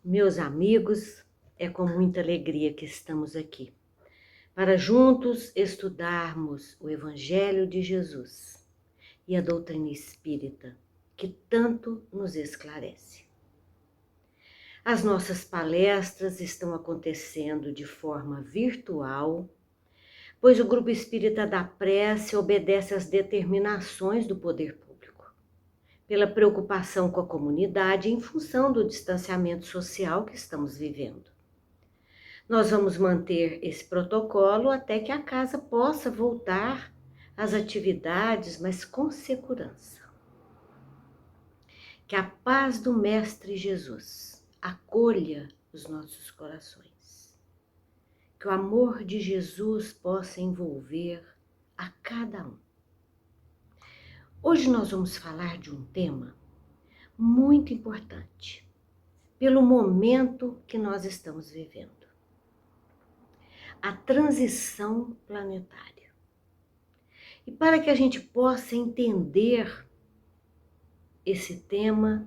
Meus amigos, é com muita alegria que estamos aqui, para juntos estudarmos o Evangelho de Jesus e a doutrina espírita, que tanto nos esclarece. As nossas palestras estão acontecendo de forma virtual, pois o Grupo Espírita da Prece obedece às determinações do poder público, pela preocupação com a comunidade em função do distanciamento social que estamos vivendo. Nós vamos manter esse protocolo até que a casa possa voltar às atividades, mas com segurança. Que a paz do Mestre Jesus acolha os nossos corações. Que o amor de Jesus possa envolver a cada um. Hoje nós vamos falar de um tema muito importante, pelo momento que nós estamos vivendo. A transição planetária. E para que a gente possa entender esse tema,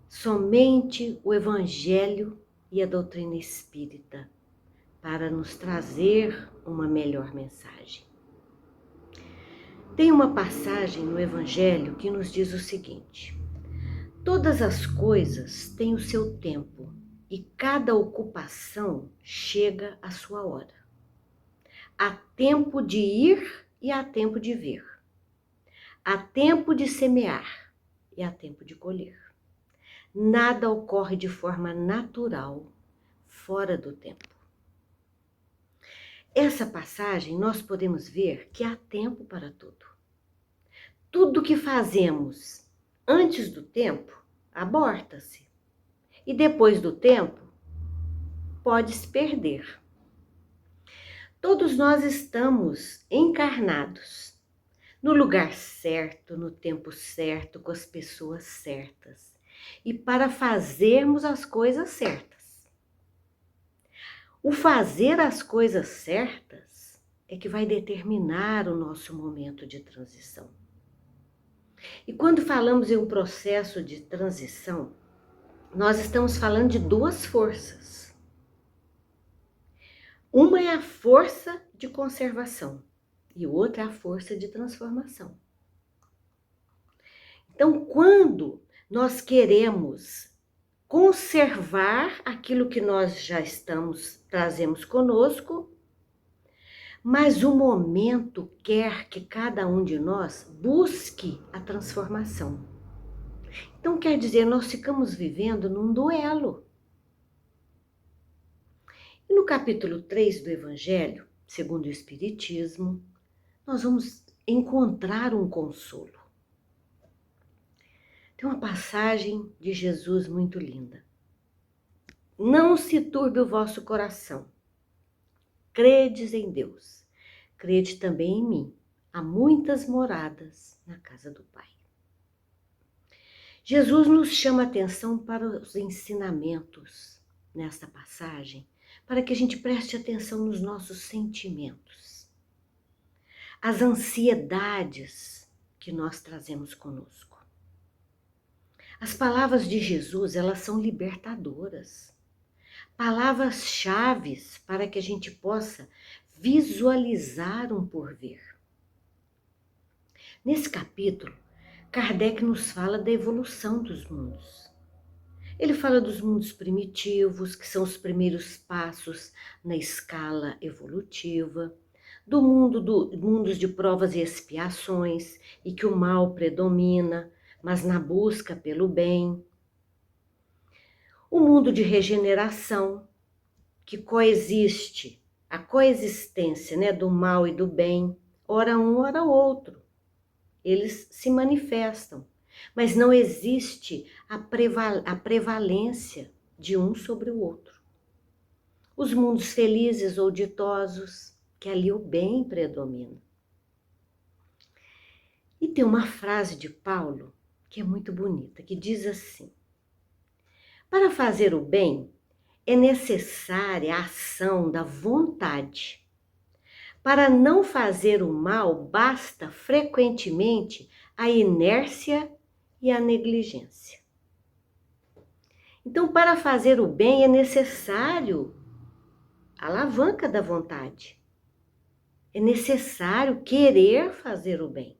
somente o Evangelho e a doutrina espírita, para nos trazer uma melhor mensagem. Tem uma passagem no Evangelho que nos diz o seguinte: todas as coisas têm o seu tempo e cada ocupação chega à sua hora. Há tempo de ir e há tempo de vir. Há tempo de semear e há tempo de colher. Nada ocorre de forma natural, fora do tempo. Essa passagem nós podemos ver que há tempo para tudo. Tudo que fazemos antes do tempo, aborta-se. E depois do tempo, pode se perder. Todos nós estamos encarnados no lugar certo, no tempo certo, com as pessoas certas. E para fazermos as coisas certas. O fazer as coisas certas é que vai determinar o nosso momento de transição. E quando falamos em um processo de transição, nós estamos falando de duas forças. Uma é a força de conservação e outra é a força de transformação. Então, quando nós queremos conservar aquilo que nós já trazemos conosco, mas o momento quer que cada um de nós busque a transformação. Então, quer dizer, nós ficamos vivendo num duelo. E no capítulo 3 do Evangelho, segundo o Espiritismo, nós vamos encontrar um consolo. Tem uma passagem de Jesus muito linda. Não se turbe o vosso coração. Credes em Deus. Crede também em mim. Há muitas moradas na casa do Pai. Jesus nos chama a atenção para os ensinamentos nesta passagem, para que a gente preste atenção nos nossos sentimentos, as ansiedades que nós trazemos conosco. As palavras de Jesus, elas são libertadoras. Palavras-chave para que a gente possa visualizar um porvir. Nesse capítulo, Kardec nos fala da evolução dos mundos. Ele fala dos mundos primitivos, que são os primeiros passos na escala evolutiva, do mundos de provas e expiações, e que o mal predomina, mas na busca pelo bem. O mundo de regeneração, que coexiste, a coexistência, do mal e do bem, ora um, ora outro. Eles se manifestam, mas não existe a prevalência de um sobre o outro. Os mundos felizes ou ditosos, que ali o bem predomina. E tem uma frase de Paulo que é muito bonita, que diz assim: para fazer o bem é necessária a ação da vontade. Para não fazer o mal, basta frequentemente a inércia e a negligência. Então, para fazer o bem é necessário a alavanca da vontade. É necessário querer fazer o bem.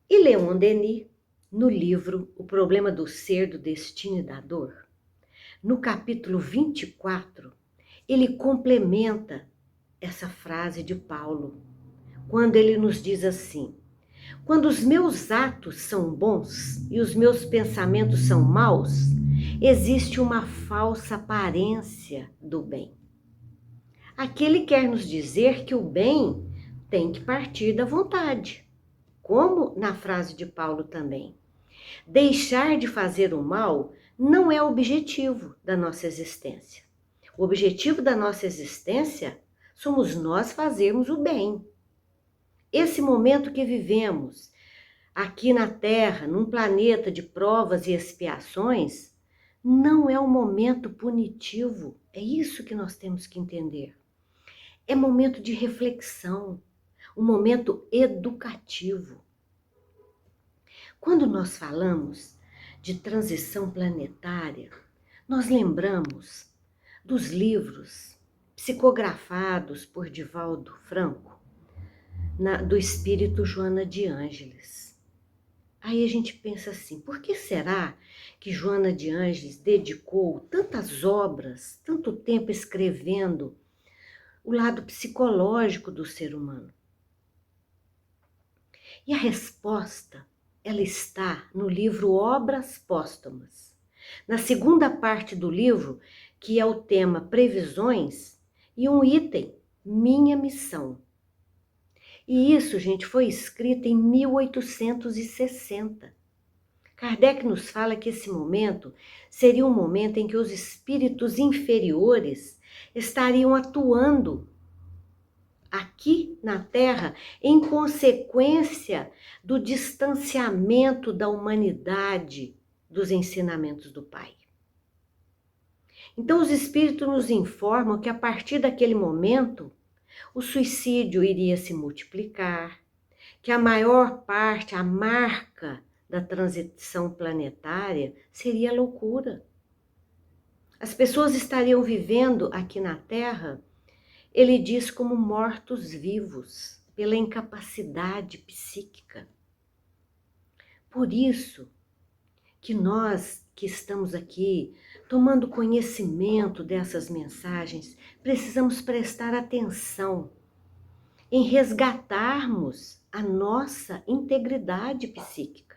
E Leon Denis, no livro O Problema do Ser, do Destino e da Dor, no capítulo 24, ele complementa essa frase de Paulo, quando ele nos diz assim: quando os meus atos são bons e os meus pensamentos são maus, existe uma falsa aparência do bem. Aqui ele quer nos dizer que o bem tem que partir da vontade, como na frase de Paulo também. Deixar de fazer o mal não é o objetivo da nossa existência. O objetivo da nossa existência somos nós fazermos o bem. Esse momento que vivemos aqui na Terra, num planeta de provas e expiações, não é um momento punitivo. É isso que nós temos que entender. É momento de reflexão, um momento educativo. Quando nós falamos de transição planetária, nós lembramos dos livros psicografados por Divaldo Franco, do espírito Joana de Ângeles. Aí a gente pensa assim, por que será que Joana de Ângeles dedicou tantas obras, tanto tempo escrevendo o lado psicológico do ser humano? E a resposta, ela está no livro Obras Póstumas. Na segunda parte do livro, que é o tema Previsões, e um item, Minha Missão. E isso, gente, foi escrito em 1860. Kardec nos fala que esse momento seria um momento em que os espíritos inferiores estariam atuando aqui na Terra em consequência do distanciamento da humanidade dos ensinamentos do Pai. Então os espíritos nos informam que a partir daquele momento o suicídio iria se multiplicar, que a maior parte, a marca da transição planetária seria a loucura. As pessoas estariam vivendo aqui na Terra, ele diz, como mortos-vivos, pela incapacidade psíquica. Por isso que nós que estamos aqui, tomando conhecimento dessas mensagens, precisamos prestar atenção em resgatarmos a nossa integridade psíquica.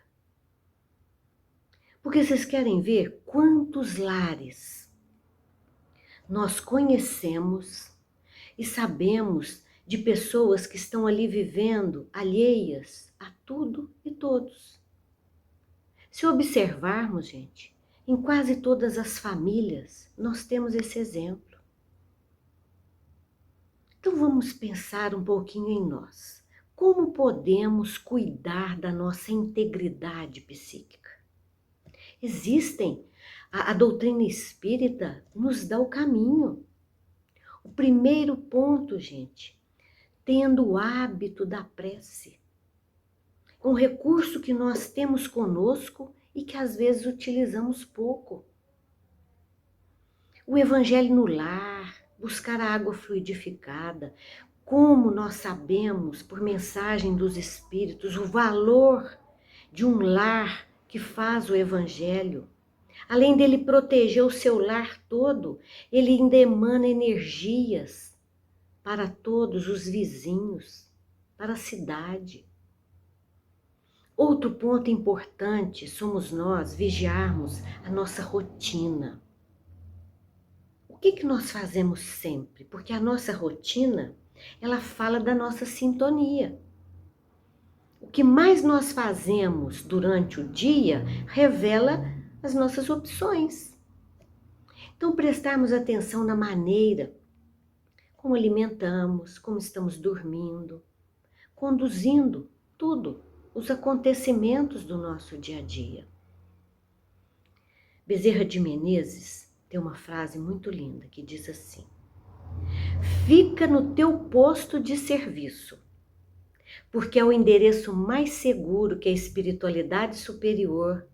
Porque vocês querem ver quantos lares nós conhecemos e sabemos de pessoas que estão ali vivendo alheias a tudo e todos. Se observarmos, gente, em quase todas as famílias nós temos esse exemplo. Então vamos pensar um pouquinho em nós. Como podemos cuidar da nossa integridade psíquica? Existem, a doutrina espírita nos dá o caminho. O primeiro ponto, gente, tendo o hábito da prece. Um recurso que nós temos conosco e que às vezes utilizamos pouco. O evangelho no lar, buscar a água fluidificada. Como nós sabemos, por mensagem dos espíritos, o valor de um lar que faz o evangelho. Além dele proteger o seu lar todo, ele ainda emana energias para todos os vizinhos, para a cidade. Outro ponto importante somos nós vigiarmos a nossa rotina. O que nós fazemos sempre? Porque a nossa rotina, ela fala da nossa sintonia. O que mais nós fazemos durante o dia revela as nossas opções. Então, prestarmos atenção na maneira como alimentamos, como estamos dormindo, conduzindo tudo, os acontecimentos do nosso dia a dia. Bezerra de Menezes tem uma frase muito linda que diz assim: fica no teu posto de serviço, porque é o endereço mais seguro que a espiritualidade superior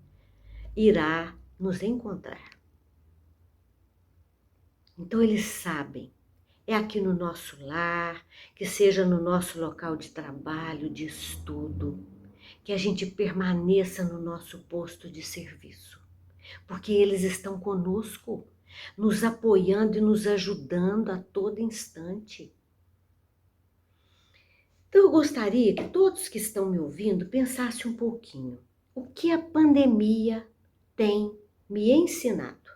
irá nos encontrar. Então eles sabem, é aqui no nosso lar, que seja no nosso local de trabalho, de estudo, que a gente permaneça no nosso posto de serviço, porque eles estão conosco, nos apoiando e nos ajudando a todo instante. Então eu gostaria que todos que estão me ouvindo pensassem um pouquinho, o que a pandemia tem me ensinado?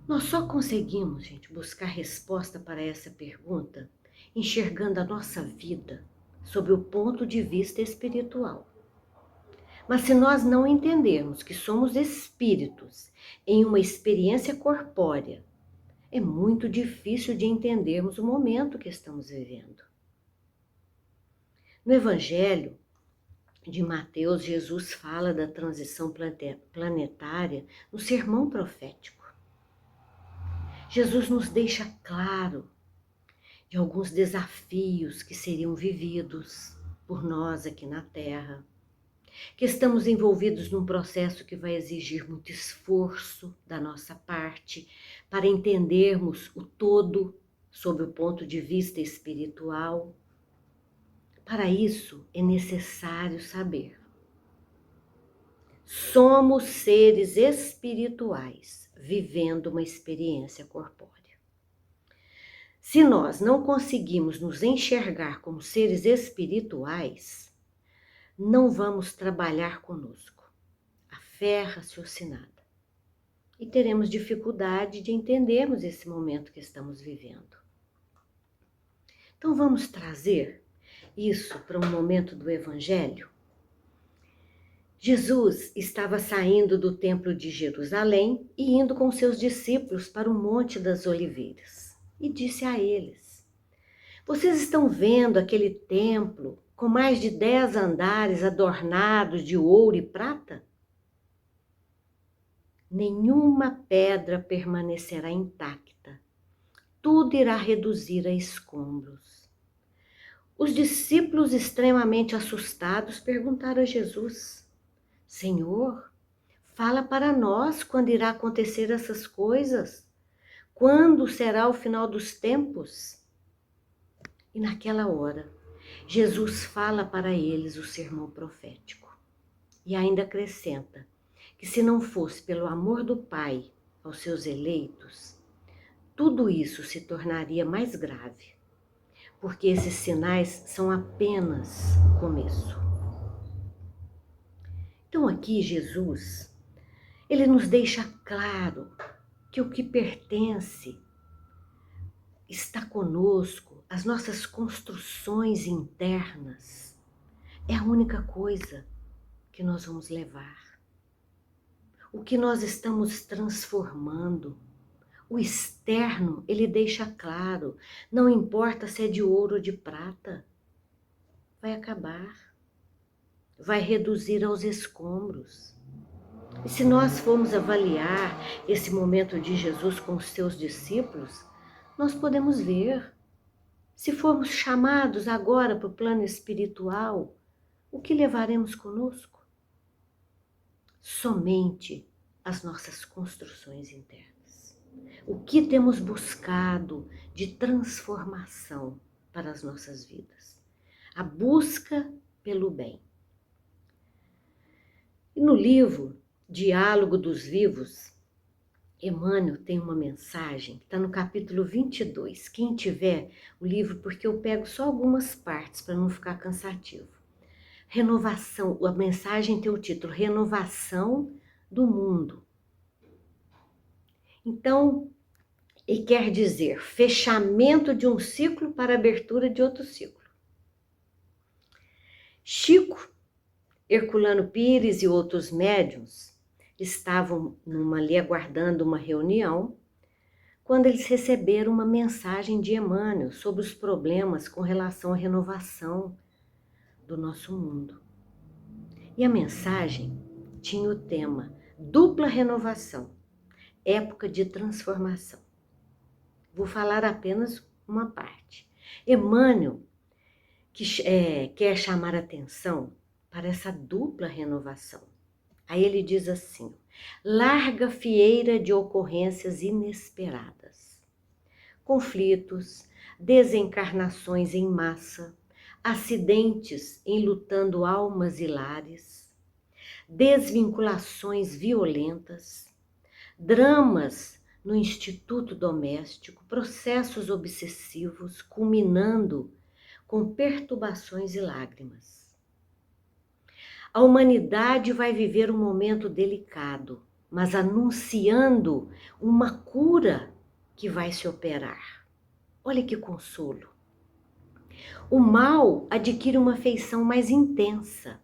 Nós só conseguimos, gente, buscar resposta para essa pergunta enxergando a nossa vida sob o ponto de vista espiritual. Mas se nós não entendermos que somos espíritos em uma experiência corpórea, é muito difícil de entendermos o momento que estamos vivendo. No Evangelho de Mateus, Jesus fala da transição planetária no sermão profético. Jesus nos deixa claro de alguns desafios que seriam vividos por nós aqui na Terra, que estamos envolvidos num processo que vai exigir muito esforço da nossa parte para entendermos o todo sob o ponto de vista espiritual. Para isso é necessário saber. Somos seres espirituais vivendo uma experiência corpórea. Se nós não conseguimos nos enxergar como seres espirituais, não vamos trabalhar conosco a fé raciocinada e teremos dificuldade de entendermos esse momento que estamos vivendo. Então vamos trazer isso para um momento do Evangelho. Jesus estava saindo do templo de Jerusalém e indo com seus discípulos para o Monte das Oliveiras. E disse a eles: vocês estão vendo aquele templo com mais de 10 andares adornados de ouro e prata? Nenhuma pedra permanecerá intacta. Tudo irá reduzir a escombros. Os discípulos, extremamente assustados, perguntaram a Jesus: Senhor, fala para nós quando irá acontecer essas coisas. Quando será o final dos tempos? E naquela hora, Jesus fala para eles o sermão profético. E ainda acrescenta que se não fosse pelo amor do Pai aos seus eleitos, tudo isso se tornaria mais grave, porque esses sinais são apenas o começo. Então aqui Jesus, ele nos deixa claro que o que pertence está conosco, as nossas construções internas, é a única coisa que nós vamos levar. O que nós estamos transformando, o externo, ele deixa claro, não importa se é de ouro ou de prata, vai acabar, vai reduzir aos escombros. E se nós formos avaliar esse momento de Jesus com os seus discípulos, nós podemos ver, se formos chamados agora para o plano espiritual, o que levaremos conosco? Somente as nossas construções internas. O que temos buscado de transformação para as nossas vidas? A busca pelo bem. E no livro Diálogo dos Vivos, Emmanuel tem uma mensagem, que está no capítulo 22. Quem tiver o livro, porque eu pego só algumas partes para não ficar cansativo. Renovação, a mensagem tem o título Renovação do Mundo. Então, ele quer dizer fechamento de um ciclo para abertura de outro ciclo. Chico, Herculano Pires e outros médiuns estavam ali aguardando uma reunião, quando eles receberam uma mensagem de Emmanuel sobre os problemas com relação à renovação do nosso mundo. E a mensagem tinha o tema Dupla Renovação, Época de Transformação. Vou falar apenas uma parte. Emmanuel quer chamar a atenção para essa dupla renovação. Aí ele diz assim: larga fieira de ocorrências inesperadas, conflitos, desencarnações em massa, acidentes enlutando almas e lares, desvinculações violentas, dramas no instituto doméstico, processos obsessivos culminando com perturbações e lágrimas. A humanidade vai viver um momento delicado, mas anunciando uma cura que vai se operar. Olha que consolo. O mal adquire uma feição mais intensa,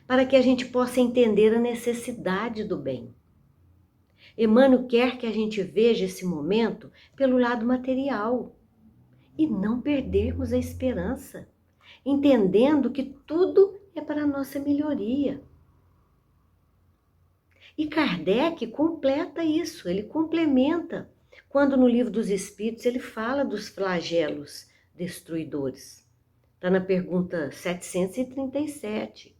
para que a gente possa entender a necessidade do bem. Emmanuel quer que a gente veja esse momento pelo lado material e não perdermos a esperança, entendendo que tudo é para a nossa melhoria. E Kardec completa isso, ele complementa, quando no Livro dos Espíritos ele fala dos flagelos destruidores. Está na pergunta 737.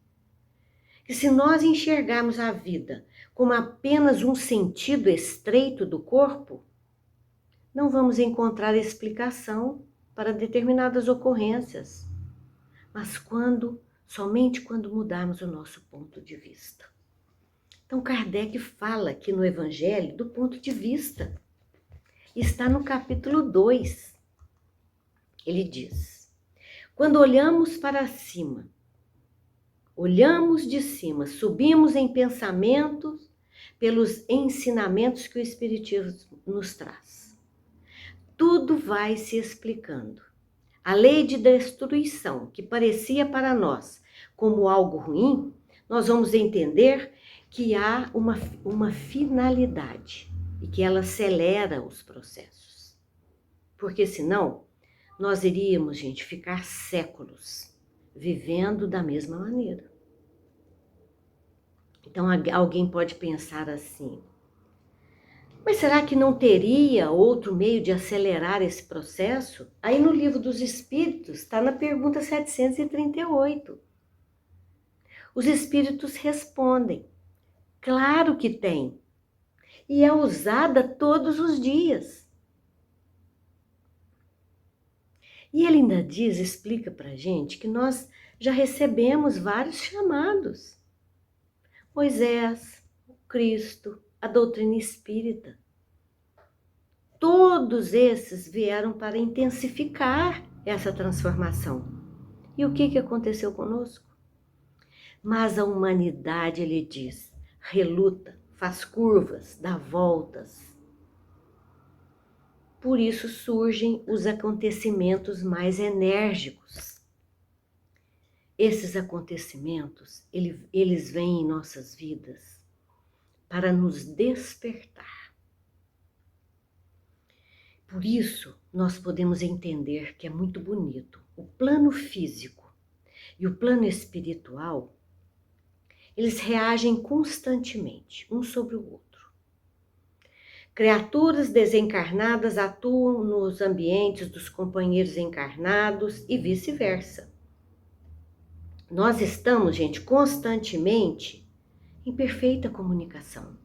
Que se nós enxergarmos a vida como apenas um sentido estreito do corpo, não vamos encontrar explicação para determinadas ocorrências, mas somente quando mudarmos o nosso ponto de vista. Então Kardec fala aqui no Evangelho do ponto de vista. Está no capítulo 2. Ele diz: quando olhamos para cima, olhamos de cima, subimos em pensamentos pelos ensinamentos que o Espiritismo nos traz. Tudo vai se explicando. A lei de destruição, que parecia para nós como algo ruim, nós vamos entender que há uma finalidade e que ela acelera os processos. Porque senão, nós iríamos, gente, ficar séculos vivendo da mesma maneira. Então, alguém pode pensar assim: mas será que não teria outro meio de acelerar esse processo? Aí no Livro dos Espíritos, está na pergunta 738. Os Espíritos respondem: claro que tem. E é usada todos os dias. E ele ainda explica para a gente que nós já recebemos vários chamados. Moisés, o Cristo, a doutrina espírita. Todos esses vieram para intensificar essa transformação. E o que aconteceu conosco? Mas a humanidade, ele diz, reluta, faz curvas, dá voltas. Por isso surgem os acontecimentos mais enérgicos. Esses acontecimentos, eles vêm em nossas vidas para nos despertar. Por isso, nós podemos entender que é muito bonito. O plano físico e o plano espiritual, eles reagem constantemente, um sobre o outro. Criaturas desencarnadas atuam nos ambientes dos companheiros encarnados e vice-versa. Nós estamos, gente, constantemente em perfeita comunicação.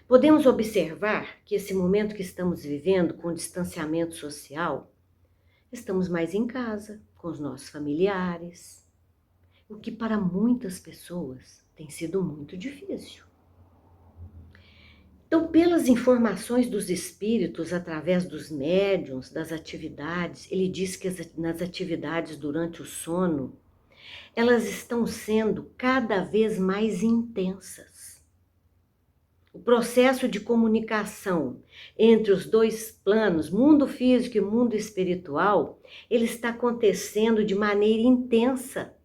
Podemos observar que esse momento que estamos vivendo com distanciamento social, estamos mais em casa, com os nossos familiares, o que para muitas pessoas tem sido muito difícil. Então, pelas informações dos espíritos, através dos médiuns, das atividades, ele diz que nas atividades durante o sono, elas estão sendo cada vez mais intensas. O processo de comunicação entre os dois planos, mundo físico e mundo espiritual, ele está acontecendo de maneira intensa.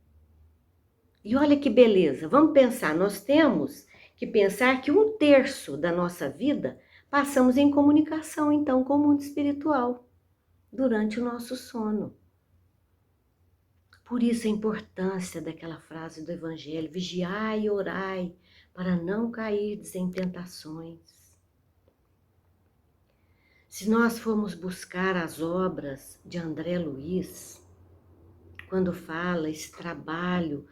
E olha que beleza, vamos pensar, nós temos que pensar que 1/3 da nossa vida passamos em comunicação, então, com o mundo espiritual, durante o nosso sono. Por isso a importância daquela frase do Evangelho: vigiai e orai, para não cairdes em tentações. Se nós formos buscar as obras de André Luiz, quando fala esse trabalho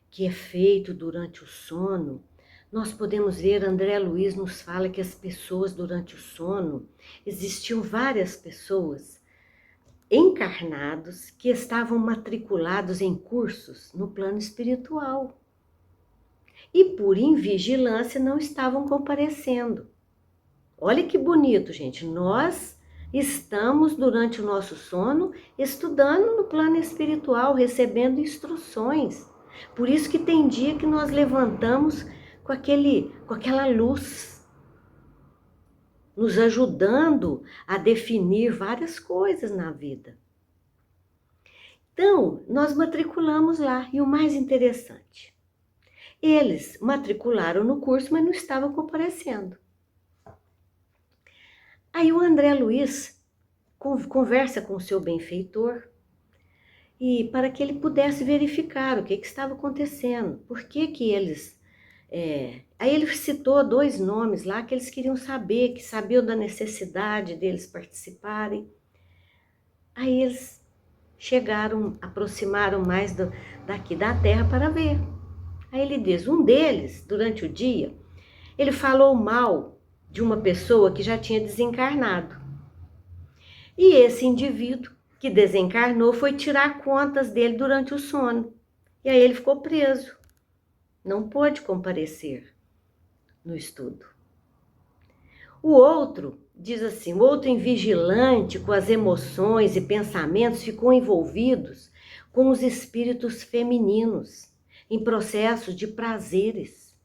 que é feito durante o sono, nós podemos ver, André Luiz nos fala que as pessoas durante o sono, existiam várias pessoas encarnados que estavam matriculados em cursos no plano espiritual e por invigilância não estavam comparecendo. Olha que bonito, gente, nós estamos durante o nosso sono estudando no plano espiritual, recebendo instruções. Por isso que tem dia que nós levantamos com aquela luz, nos ajudando a definir várias coisas na vida. Então, nós matriculamos lá, e o mais interessante, eles matricularam no curso, mas não estavam comparecendo. Aí o André Luiz conversa com o seu benfeitor, e para que ele pudesse verificar o que estava acontecendo, por que eles... Aí ele citou 2 nomes lá que eles queriam saber, que sabiam da necessidade deles participarem. Aí eles chegaram, aproximaram mais daqui da terra para ver. Aí ele diz, um deles, durante o dia, ele falou mal de uma pessoa que já tinha desencarnado. E esse indivíduo que desencarnou foi tirar contas dele durante o sono. E aí ele ficou preso. Não pôde comparecer no estudo. O outro, diz assim, o outro invigilante com as emoções e pensamentos ficou envolvidos com os espíritos femininos em processos de prazeres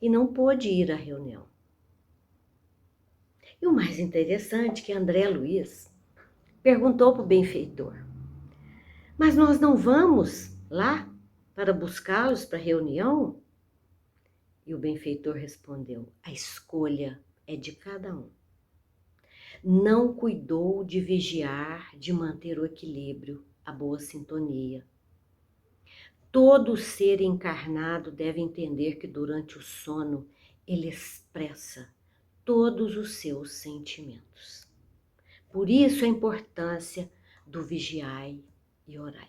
e não pôde ir à reunião. E o mais interessante é que André Luiz perguntou para o benfeitor, mas nós não vamos lá para buscá-los para a reunião? E o benfeitor respondeu, a escolha é de cada um. Não cuidou de vigiar, de manter o equilíbrio, a boa sintonia. Todo ser encarnado deve entender que durante o sono ele expressa todos os seus sentimentos. Por isso a importância do vigiai e orai.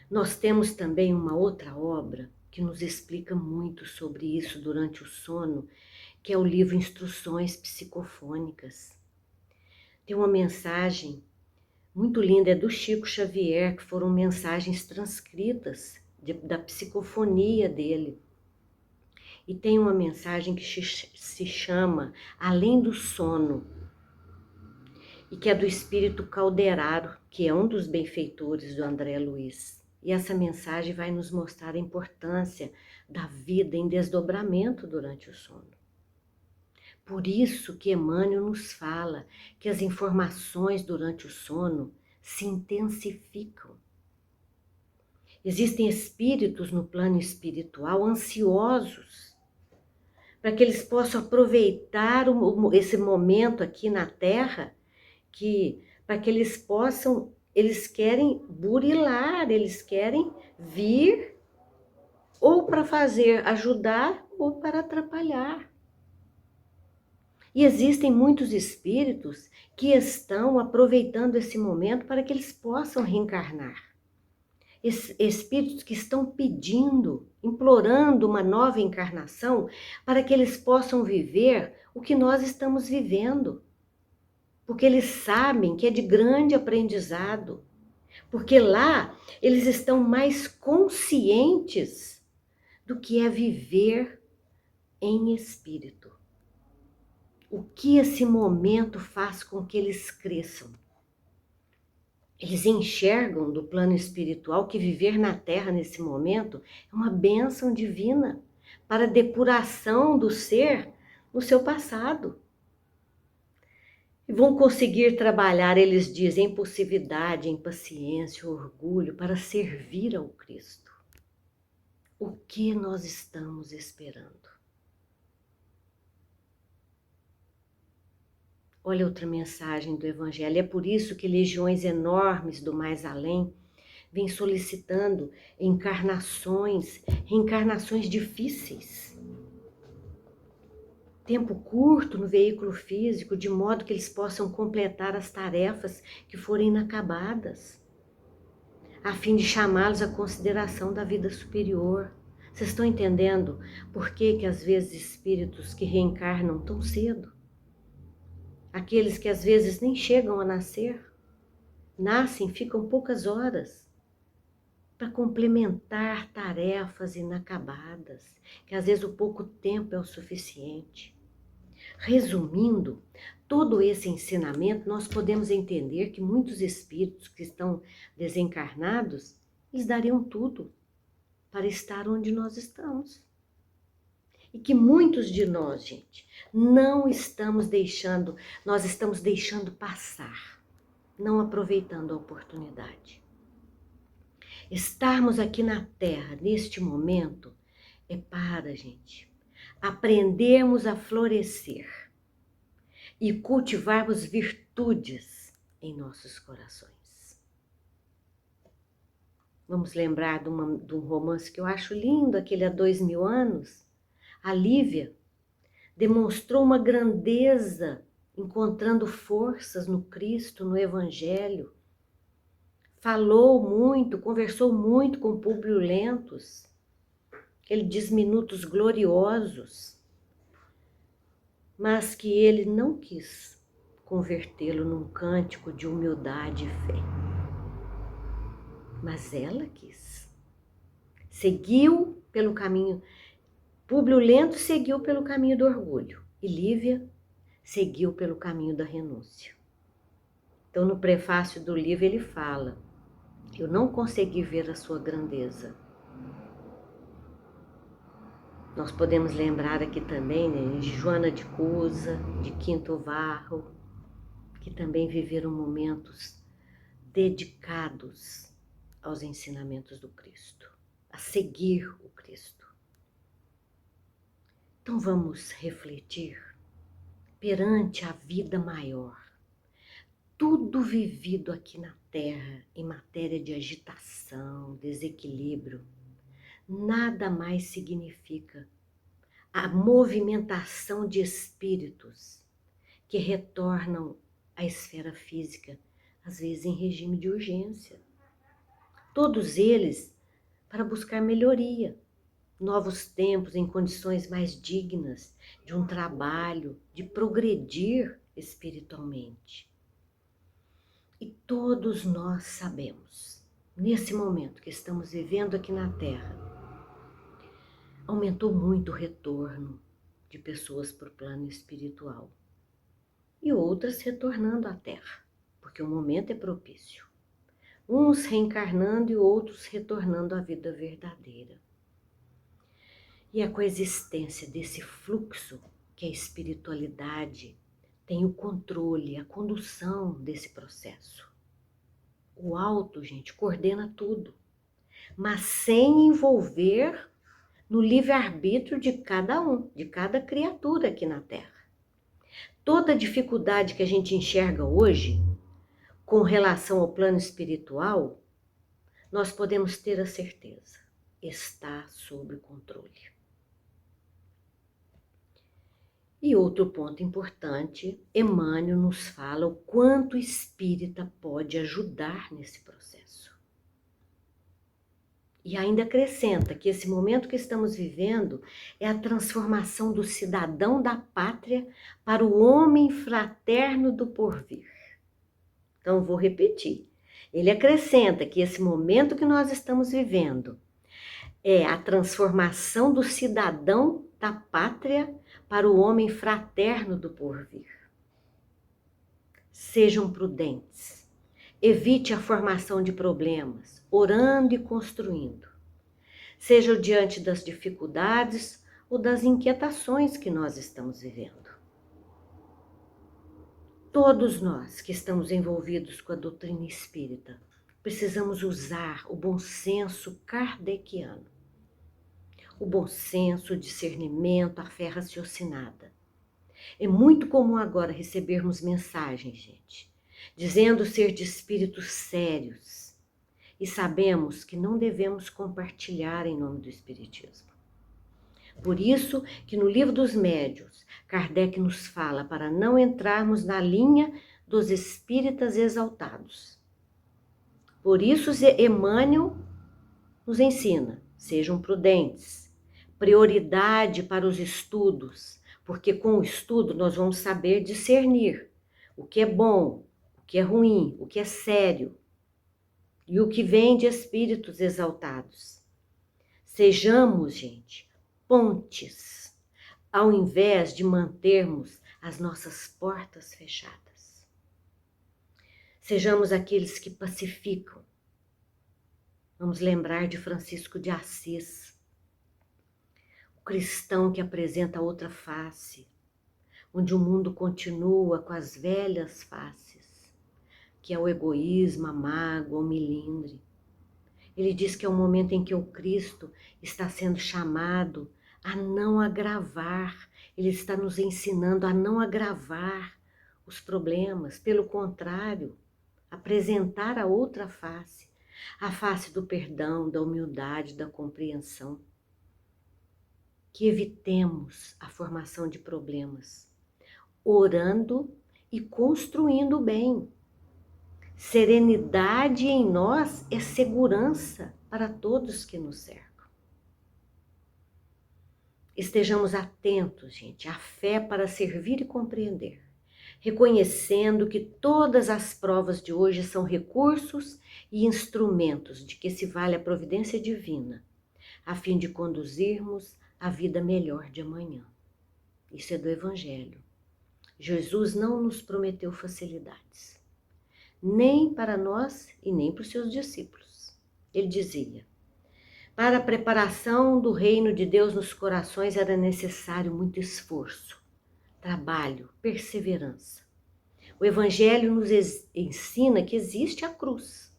Nós temos também uma outra obra que nos explica muito sobre isso durante o sono, que é o livro Instruções Psicofônicas. Tem uma mensagem muito linda, é do Chico Xavier, que foram mensagens transcritas da psicofonia dele. E tem uma mensagem que se chama Além do Sono, e que é do espírito Calderaro, que é um dos benfeitores do André Luiz. E essa mensagem vai nos mostrar a importância da vida em desdobramento durante o sono. Por isso que Emmanuel nos fala que as informações durante o sono se intensificam. Existem espíritos no plano espiritual ansiosos para que eles possam aproveitar esse momento aqui na Terra, para que eles querem burilar, eles querem vir ou para ajudar ou para atrapalhar. E existem muitos espíritos que estão aproveitando esse momento para que eles possam reencarnar. Espíritos que estão pedindo, implorando uma nova encarnação para que eles possam viver o que nós estamos vivendo. Porque eles sabem que é de grande aprendizado. Porque lá eles estão mais conscientes do que é viver em espírito. O que esse momento faz com que eles cresçam? Eles enxergam do plano espiritual que viver na Terra nesse momento é uma bênção divina para a depuração do ser no seu passado. E vão conseguir trabalhar, eles dizem, impulsividade, impaciência, orgulho para servir ao Cristo. O que nós estamos esperando? Olha outra mensagem do Evangelho. É por isso que legiões enormes do mais além vêm solicitando reencarnações difíceis. Tempo curto no veículo físico, de modo que eles possam completar as tarefas que forem inacabadas. a fim de chamá-los à consideração da vida superior. Vocês estão entendendo por que às vezes espíritos que reencarnam tão cedo, aqueles que às vezes nem chegam a nascer, nascem, ficam poucas horas para complementar tarefas inacabadas, que às vezes o pouco tempo é o suficiente. Resumindo, todo esse ensinamento, nós podemos entender que muitos espíritos que estão desencarnados, eles dariam tudo para estar onde nós estamos. E que muitos de nós, gente, não estamos deixando, nós estamos deixando passar, não aproveitando a oportunidade. Estarmos aqui na Terra, neste momento, é para, gente, aprendermos a florescer e cultivarmos virtudes em nossos corações. Vamos lembrar de um romance que eu acho lindo, aquele há 2000 anos. A Lívia demonstrou uma grandeza encontrando forças no Cristo, no Evangelho. Falou muito, conversou muito com Públio Lentulus. Ele diz minutos gloriosos, mas que ele não quis convertê-lo num cântico de humildade e fé. Mas ela quis. Seguiu pelo caminho. Públio Lentulus seguiu pelo caminho do orgulho e Lívia seguiu pelo caminho da renúncia. Então, no prefácio do livro ele fala: eu não consegui ver a sua grandeza. Nós podemos lembrar aqui também, né, de Joana de Cusa, de Quinto Varro, que também viveram momentos dedicados aos ensinamentos do Cristo, a seguir o Cristo. Então vamos refletir perante a vida maior. Tudo vivido aqui na Terra em matéria de agitação, desequilíbrio, nada mais significa a movimentação de espíritos que retornam à esfera física, às vezes em regime de urgência. Todos eles para buscar melhoria, novos tempos em condições mais dignas de um trabalho, de progredir espiritualmente. E todos nós sabemos, nesse momento que estamos vivendo aqui na Terra, aumentou muito o retorno de pessoas para o plano espiritual e outras retornando à Terra, porque o momento é propício. Uns reencarnando e outros retornando à vida verdadeira. E a coexistência desse fluxo que a espiritualidade tem o controle, a condução desse processo. O alto, gente, coordena tudo, mas sem envolver no livre-arbítrio de cada um, de cada criatura aqui na Terra. Toda dificuldade que a gente enxerga hoje, com relação ao plano espiritual, nós podemos ter a certeza, está sob controle. E outro ponto importante, Emmanuel nos fala o quanto o espírita pode ajudar nesse processo. E ainda acrescenta que esse momento que estamos vivendo é a transformação do cidadão da pátria para o homem fraterno do porvir. Então, vou repetir. Ele acrescenta que esse momento que nós estamos vivendo é a transformação do cidadão da pátria para o homem fraterno do porvir. Sejam prudentes. Evite a formação de problemas, orando e construindo. Seja diante das dificuldades ou das inquietações que nós estamos vivendo. Todos nós que estamos envolvidos com a doutrina espírita, precisamos usar o bom senso kardeciano. O bom senso, o discernimento, a fé raciocinada. É muito comum agora recebermos mensagens, gente, dizendo ser de espíritos sérios. E sabemos que não devemos compartilhar em nome do Espiritismo. Por isso que no Livro dos Médiuns, Kardec nos fala para não entrarmos na linha dos espíritas exaltados. Por isso, Emmanuel nos ensina, sejam prudentes, prioridade para os estudos, porque com o estudo nós vamos saber discernir o que é bom, o que é ruim, o que é sério e o que vem de espíritos exaltados. Sejamos, gente, pontes, ao invés de mantermos as nossas portas fechadas. Sejamos aqueles que pacificam. Vamos lembrar de Francisco de Assis, o cristão que apresenta outra face, onde o mundo continua com as velhas faces, que é o egoísmo, a mágoa, o melindre. Ele diz que é o momento em que o Cristo está sendo chamado a não agravar, ele está nos ensinando a não agravar os problemas, pelo contrário, apresentar a outra face, a face do perdão, da humildade, da compreensão. Que evitemos a formação de problemas, orando e construindo o bem. Serenidade em nós é segurança para todos que nos cercam. Estejamos atentos, gente, à fé para servir e compreender, reconhecendo que todas as provas de hoje são recursos e instrumentos de que se vale a providência divina, a fim de conduzirmos a vida melhor de amanhã. Isso é do Evangelho. Jesus não nos prometeu facilidades, nem para nós e nem para os seus discípulos. Ele dizia: para a preparação do reino de Deus nos corações era necessário muito esforço, trabalho, perseverança. O Evangelho nos ensina que existe a cruz,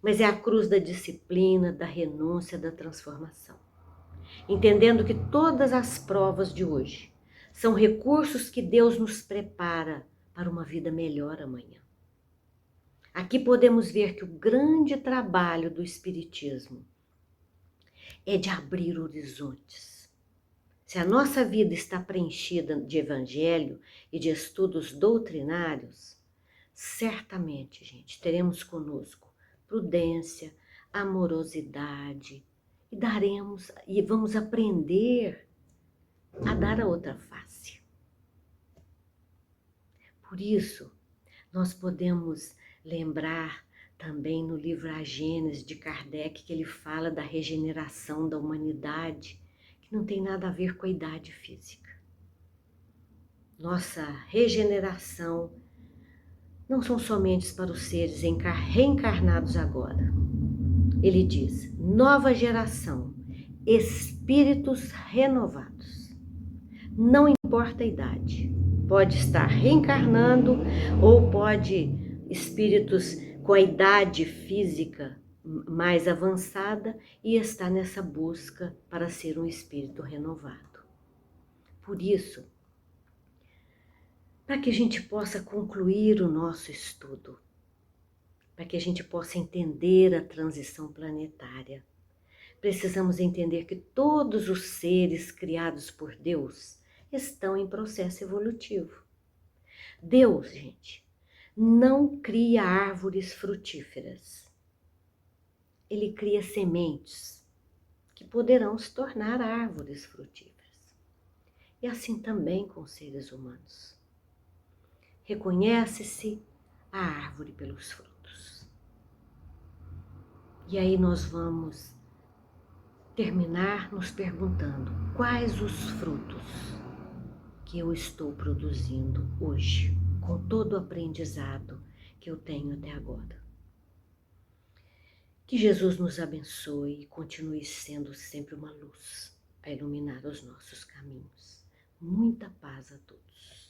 mas é a cruz da disciplina, da renúncia, da transformação. Entendendo que todas as provas de hoje são recursos que Deus nos prepara para uma vida melhor amanhã. Aqui podemos ver que o grande trabalho do Espiritismo é de abrir horizontes. Se a nossa vida está preenchida de evangelho e de estudos doutrinários, certamente, gente, teremos conosco prudência, amorosidade e vamos aprender a dar a outra face. Por isso, nós podemos lembrar também no livro A Gênese de Kardec, que ele fala da regeneração da humanidade, que não tem nada a ver com a idade física. Nossa regeneração não são somente para os seres reencarnados agora. Ele diz: nova geração, espíritos renovados. Não importa a idade, pode estar reencarnando ou pode espíritos com a idade física mais avançada e está nessa busca para ser um espírito renovado. Por isso, para que a gente possa concluir o nosso estudo, para que a gente possa entender a transição planetária, precisamos entender que todos os seres criados por Deus estão em processo evolutivo. Deus, gente, não cria árvores frutíferas. Ele cria sementes que poderão se tornar árvores frutíferas. E assim também com os seres humanos. Reconhece-se a árvore pelos frutos. E aí nós vamos terminar nos perguntando: quais os frutos que eu estou produzindo hoje, com todo o aprendizado que eu tenho até agora? Que Jesus nos abençoe e continue sendo sempre uma luz a iluminar os nossos caminhos. Muita paz a todos.